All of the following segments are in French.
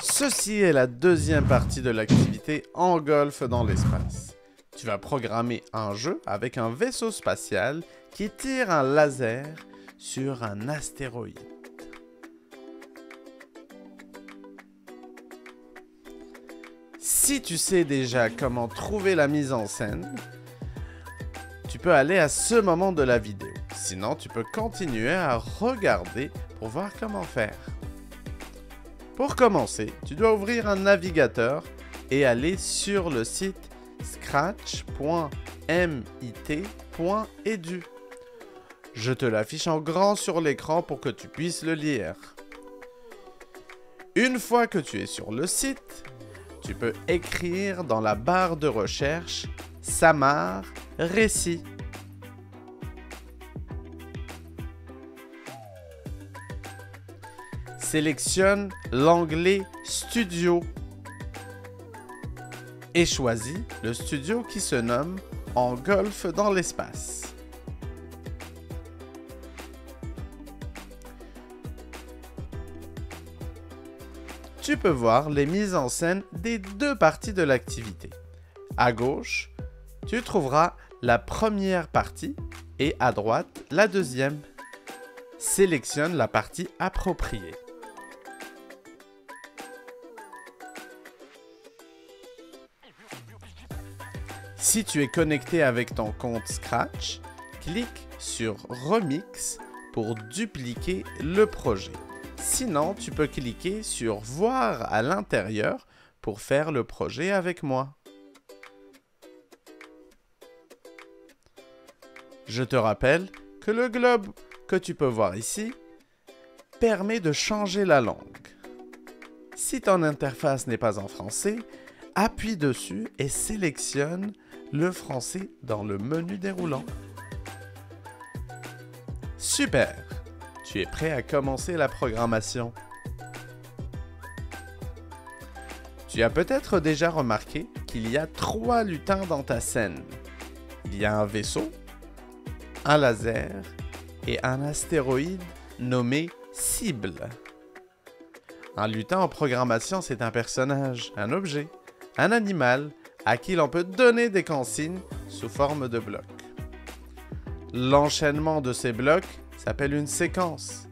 Ceci est la deuxième partie de l'activité en golf dans l'espace. Tu vas programmer un jeu avec un vaisseau spatial qui tire un laser sur un astéroïde. Si tu sais déjà comment trouver la mise en scène, tu peux aller à ce moment de la vidéo. Sinon, tu peux continuer à regarder pour voir comment faire. Pour commencer, tu dois ouvrir un navigateur et aller sur le site scratch.mit.edu. Je te l'affiche en grand sur l'écran pour que tu puisses le lire. Une fois que tu es sur le site, tu peux écrire dans la barre de recherche « Samar Récit ». Sélectionne l'onglet « Studio » et choisis le studio qui se nomme « En golf dans l'espace ». Tu peux voir les mises en scène des deux parties de l'activité. À gauche, tu trouveras la première partie et à droite, la deuxième. Sélectionne la partie appropriée. Si tu es connecté avec ton compte Scratch, clique sur Remix pour dupliquer le projet. Sinon, tu peux cliquer sur Voir à l'intérieur pour faire le projet avec moi. Je te rappelle que le globe que tu peux voir ici permet de changer la langue. Si ton interface n'est pas en français, appuie dessus et sélectionne le français dans le menu déroulant. Super! Tu es prêt à commencer la programmation. Tu as peut-être déjà remarqué qu'il y a 3 lutins dans ta scène. Il y a un vaisseau, un laser et un astéroïde nommé Cible. Un lutin en programmation, c'est un personnage, un objet, un animal à qui l'on peut donner des consignes sous forme de blocs. L'enchaînement de ces blocs s'appelle une séquence.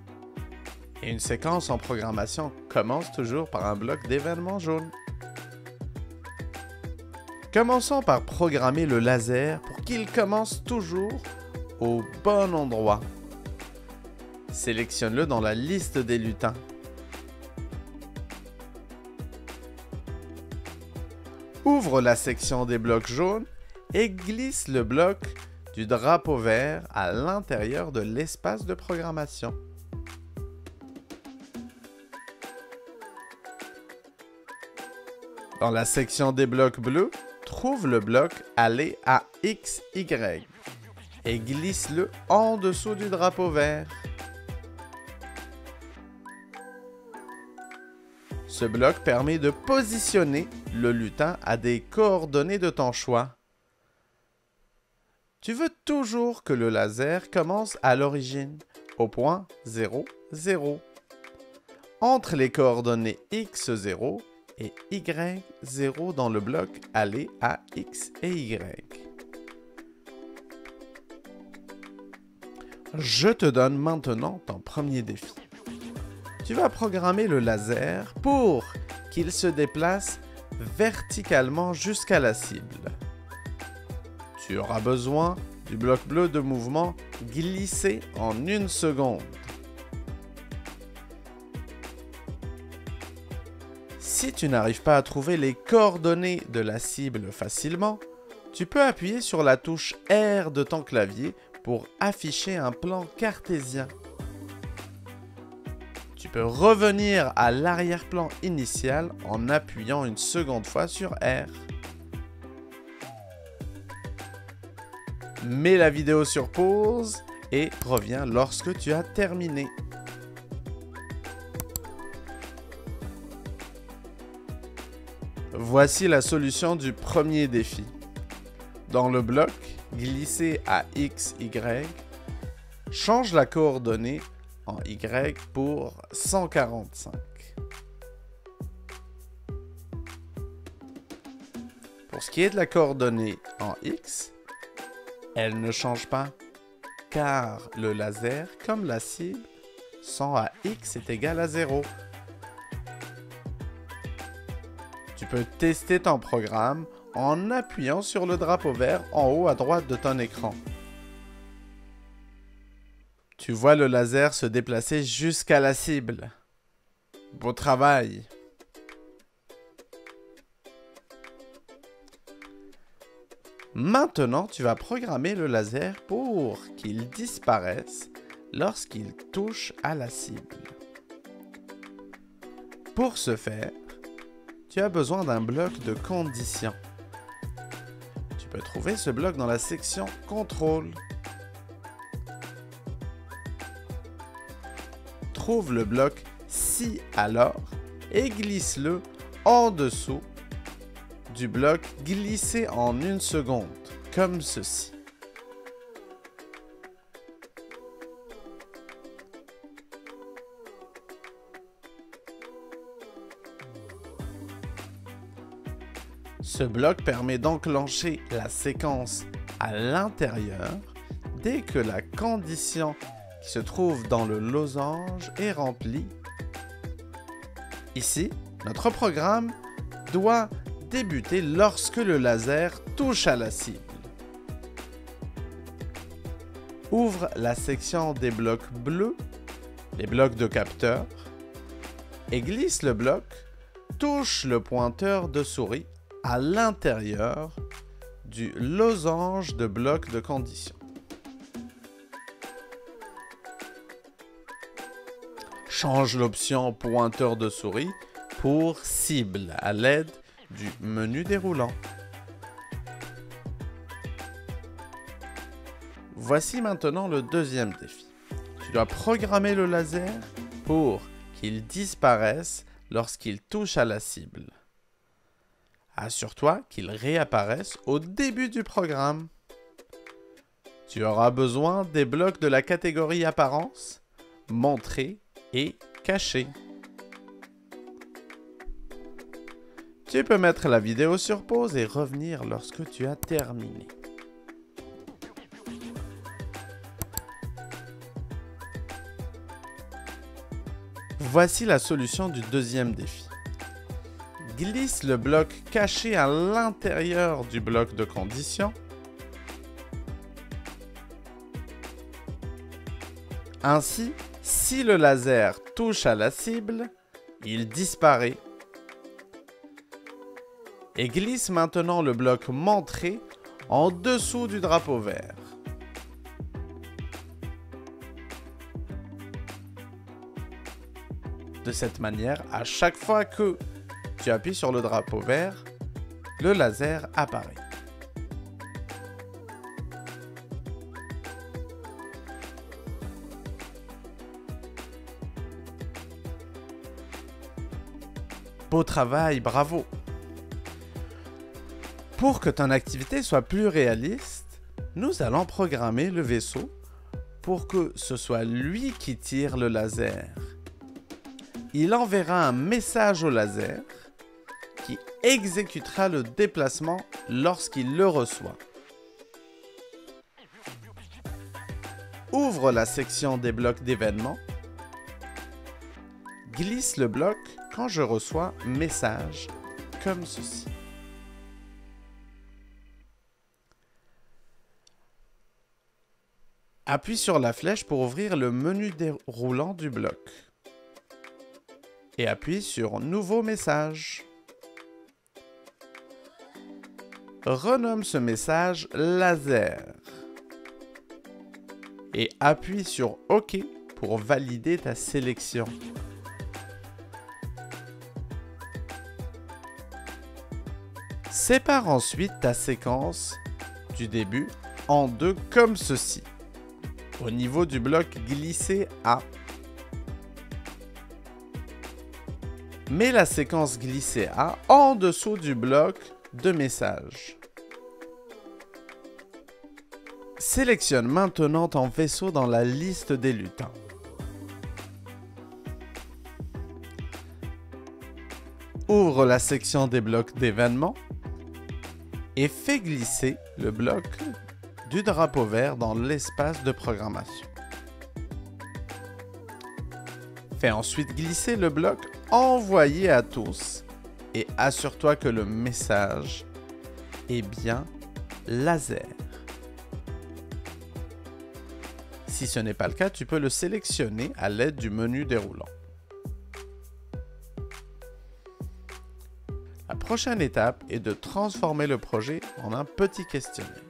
Et une séquence en programmation commence toujours par un bloc d'événements jaunes. Commençons par programmer le laser pour qu'il commence toujours au bon endroit. Sélectionne-le dans la liste des lutins. Ouvre la section des blocs jaunes et glisse le bloc du drapeau vert à l'intérieur de l'espace de programmation. Dans la section des blocs bleus, trouve le bloc Aller à XY et glisse-le en dessous du drapeau vert. Ce bloc permet de positionner le lutin à des coordonnées de ton choix. Tu veux toujours que le laser commence à l'origine, au point 0, 0, entre les coordonnées x0 et y0 dans le bloc Aller à x et y. Je te donne maintenant ton premier défi. Tu vas programmer le laser pour qu'il se déplace verticalement jusqu'à la cible. Tu auras besoin du bloc bleu de mouvement glissé en 1 seconde. Si tu n'arrives pas à trouver les coordonnées de la cible facilement, tu peux appuyer sur la touche R de ton clavier pour afficher un plan cartésien. Tu peux revenir à l'arrière-plan initial en appuyant une seconde fois sur R. Mets la vidéo sur pause et reviens lorsque tu as terminé. Voici la solution du premier défi. Dans le bloc, glisser à X, Y, change la coordonnée en Y pour 145. Pour ce qui est de la coordonnée en X, elle ne change pas, car le laser, comme la cible, sont à X est égal à 0. Tu peux tester ton programme en appuyant sur le drapeau vert en haut à droite de ton écran. Tu vois le laser se déplacer jusqu'à la cible. Beau travail! Maintenant, tu vas programmer le laser pour qu'il disparaisse lorsqu'il touche à la cible. Pour ce faire, tu as besoin d'un bloc de conditions. Tu peux trouver ce bloc dans la section Contrôle. Trouve le bloc Si alors et glisse-le en dessous du bloc glissé en 1 seconde, comme ceci. Ce bloc permet d'enclencher la séquence à l'intérieur dès que la condition qui se trouve dans le losange est remplie. Ici, notre programme doit débuter lorsque le laser touche à la cible. Ouvre la section des blocs bleus, les blocs de capteur, et glisse le bloc, touche le pointeur de souris à l'intérieur du losange de blocs de conditions. Change l'option pointeur de souris pour cible à l'aide du menu déroulant. Voici maintenant le deuxième défi. Tu dois programmer le laser pour qu'il disparaisse lorsqu'il touche à la cible. Assure-toi qu'il réapparaisse au début du programme. Tu auras besoin des blocs de la catégorie Apparence, Montrer et Cacher. Tu peux mettre la vidéo sur pause et revenir lorsque tu as terminé. Voici la solution du deuxième défi. Glisse le bloc caché à l'intérieur du bloc de conditions. Ainsi, si le laser touche à la cible, il disparaît. Et glisse maintenant le bloc Montrer en dessous du drapeau vert. De cette manière, à chaque fois que tu appuies sur le drapeau vert, le laser apparaît. Beau travail, bravo! Pour que ton activité soit plus réaliste, nous allons programmer le vaisseau pour que ce soit lui qui tire le laser. Il enverra un message au laser qui exécutera le déplacement lorsqu'il le reçoit. Ouvre la section des blocs d'événements. Glisse le bloc quand je reçois message, comme ceci. Appuie sur la flèche pour ouvrir le menu déroulant du bloc. Et appuie sur Nouveau message. Renomme ce message laser. Et appuie sur OK pour valider ta sélection. Sépare ensuite ta séquence du début en deux comme ceci. Au niveau du bloc glissé A. Mets la séquence glissée A en dessous du bloc de message. Sélectionne maintenant ton vaisseau dans la liste des lutins. Ouvre la section des blocs d'événements. et fais glisser le bloc du drapeau vert dans l'espace de programmation. Fais ensuite glisser le bloc envoyé à tous et assure-toi que le message est bien laser. Si ce n'est pas le cas, tu peux le sélectionner à l'aide du menu déroulant. La prochaine étape est de transformer le projet en un petit questionnaire.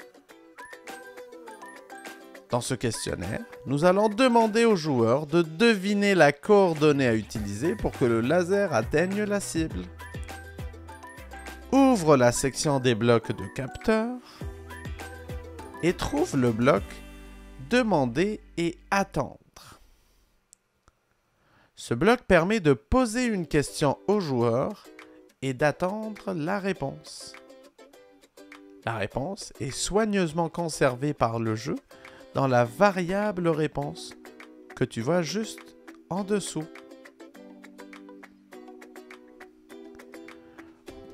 Dans ce questionnaire, nous allons demander aux joueurs de deviner la coordonnée à utiliser pour que le laser atteigne la cible. Ouvre la section des blocs de capteur et trouve le bloc « Demander et attendre ». Ce bloc permet de poser une question au joueur et d'attendre la réponse. La réponse est soigneusement conservée par le jeu dans la variable réponse que tu vois juste en dessous.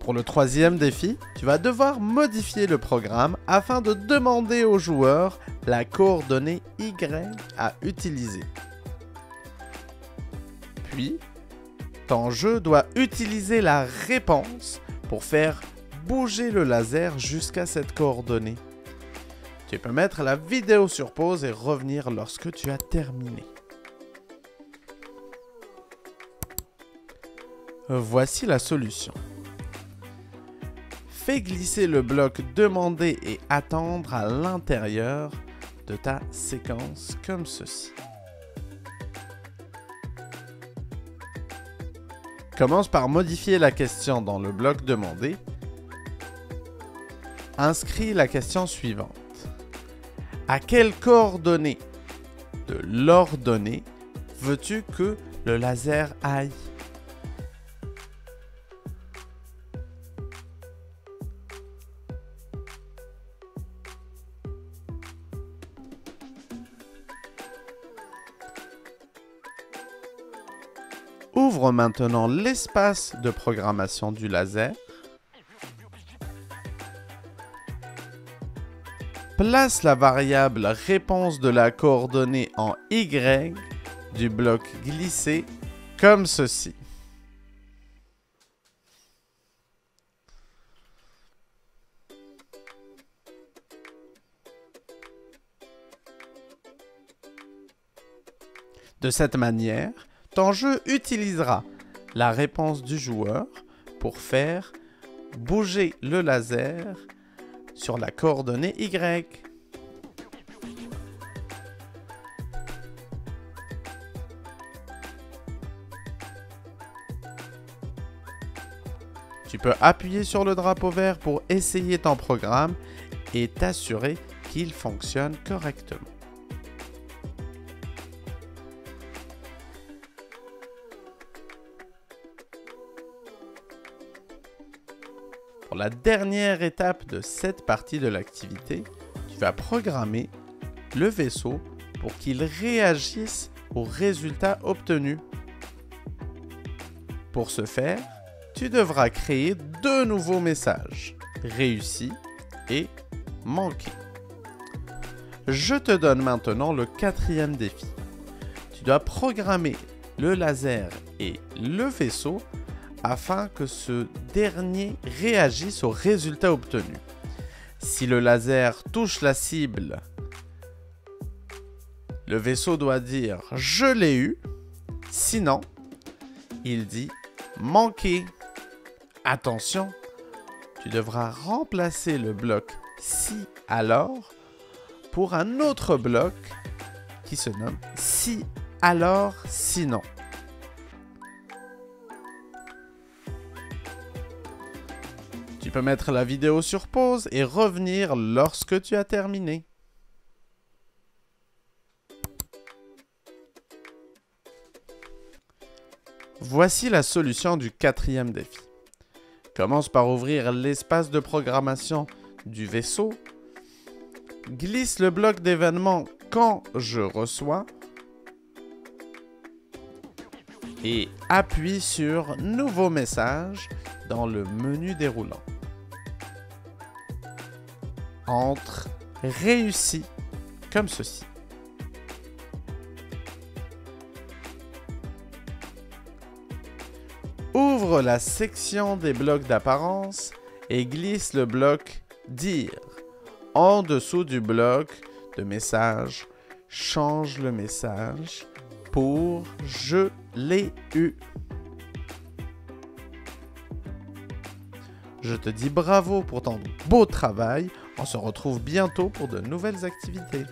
Pour le troisième défi, tu vas devoir modifier le programme afin de demander au joueur la coordonnée Y à utiliser. Puis, ton jeu doit utiliser la réponse pour faire bouger le laser jusqu'à cette coordonnée. Tu peux mettre la vidéo sur pause et revenir lorsque tu as terminé. Voici la solution. Fais glisser le bloc « Demander et attendre » à l'intérieur de ta séquence comme ceci. Commence par modifier la question dans le bloc « Demander ». Inscris la question suivante. À quelle coordonnée de l'ordonnée veux-tu que le laser aille? Ouvre maintenant l'espace de programmation du laser. Place la variable réponse de la coordonnée en Y du bloc glissé comme ceci. De cette manière, ton jeu utilisera la réponse du joueur pour faire bouger le laser sur la coordonnée Y. Tu peux appuyer sur le drapeau vert pour essayer ton programme et t'assurer qu'il fonctionne correctement. Pour la dernière étape de cette partie de l'activité, tu vas programmer le vaisseau pour qu'il réagisse aux résultats obtenus. Pour ce faire, tu devras créer deux nouveaux messages, réussi et manqué. Je te donne maintenant le quatrième défi. Tu dois programmer le laser et le vaisseau afin que ce dernier réagisse aux résultats obtenus. Si le laser touche la cible, le vaisseau doit dire « Je l'ai eu », sinon, il dit « Manqué ». Attention, tu devras remplacer le bloc « Si alors » pour un autre bloc qui se nomme « Si alors sinon ». Tu peux mettre la vidéo sur pause et revenir lorsque tu as terminé. Voici la solution du quatrième défi. Commence par ouvrir l'espace de programmation du vaisseau. Glisse le bloc d'événements quand je reçois. Et appuie sur Nouveau message dans le menu déroulant. entre réussi comme ceci. Ouvre la section des blocs d'apparence et glisse le bloc « Dire ». En dessous du bloc de message, change le message pour « Je l'ai eu ». Je te dis bravo pour ton beau travail. On se retrouve bientôt pour de nouvelles activités.